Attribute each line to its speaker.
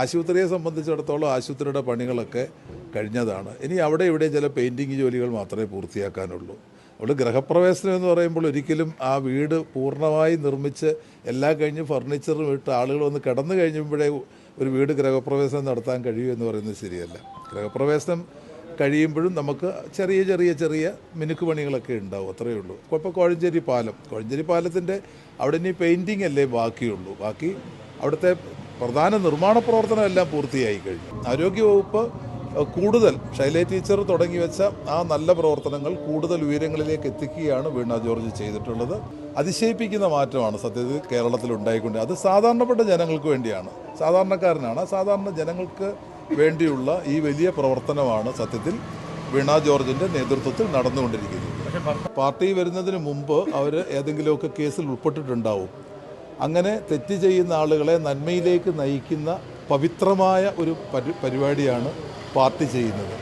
Speaker 1: ആശുപത്രിയെ സംബന്ധിച്ചിടത്തോളം ആശുപത്രിയുടെ പണികളൊക്കെ കഴിഞ്ഞതാണ്. ഇനി അവിടെ ഇവിടെ ചില പെയിൻറ്റിങ് ജോലികൾ മാത്രമേ പൂർത്തിയാക്കാനുള്ളൂ. അവിടെ ഗൃഹപ്രവേശനം എന്ന് പറയുമ്പോൾ ഒരിക്കലും ആ വീട് പൂർണ്ണമായി നിർമ്മിച്ച് എല്ലാം കഴിഞ്ഞ് ഫർണിച്ചറും ഇട്ട് ആളുകൾ വന്ന് കിടന്നു കഴിഞ്ഞപ്പോഴേ ഒരു വീട് ഗൃഹപ്രവേശനം നടത്താൻ കഴിയുമെന്ന് പറയുന്നത് ശരിയല്ല. ഗൃഹപ്രവേശനം കഴിയുമ്പോഴും നമുക്ക് ചെറിയ ചെറിയ ചെറിയ മിനുക്ക് പണികളൊക്കെ ഉണ്ടാവും, അത്രയേ ഉള്ളൂ. ഇപ്പോൾ കോഴഞ്ചേരി പാലത്തിൻ്റെ അവിടെ ഇനി പെയിൻറ്റിങ് അല്ലേ ബാക്കിയുള്ളൂ. ബാക്കി അവിടുത്തെ പ്രധാന നിർമ്മാണ പ്രവർത്തനം എല്ലാം പൂർത്തിയായി കഴിഞ്ഞു. ആരോഗ്യവകുപ്പ് കൂടുതൽ ശൈല ടീച്ചർ തുടങ്ങി വെച്ച ആ നല്ല പ്രവർത്തനങ്ങൾ കൂടുതൽ ഉയരങ്ങളിലേക്ക് എത്തിക്കുകയാണ് വീണ ജോർജ് ചെയ്തിട്ടുള്ളത്. അതിശയിപ്പിക്കുന്ന മാറ്റമാണ് സത്യത്തിൽ കേരളത്തിൽ ഉണ്ടായിക്കൊണ്ട്. അത് സാധാരണപ്പെട്ട ജനങ്ങൾക്ക് വേണ്ടിയാണ്, സാധാരണക്കാരനാണ്. സാധാരണ ജനങ്ങൾക്ക് വേണ്ടിയുള്ള ഈ വലിയ പ്രവർത്തനമാണ് സത്യത്തിൽ വീണ ജോർജിൻ്റെ നേതൃത്വത്തിൽ നടന്നുകൊണ്ടിരിക്കുന്നത്. പാർട്ടി വരുന്നതിന് മുമ്പ് അവർ ഏതെങ്കിലുമൊക്കെ കേസിൽ ഉൾപ്പെട്ടിട്ടുണ്ടാവും. അങ്ങനെ തെറ്റ് ചെയ്യുന്ന ആളുകളെ നന്മയിലേക്ക് നയിക്കുന്ന പവിത്രമായ ഒരു പരിപാടിയാണ് പാർട്ടി ചെയ്യുന്നത്.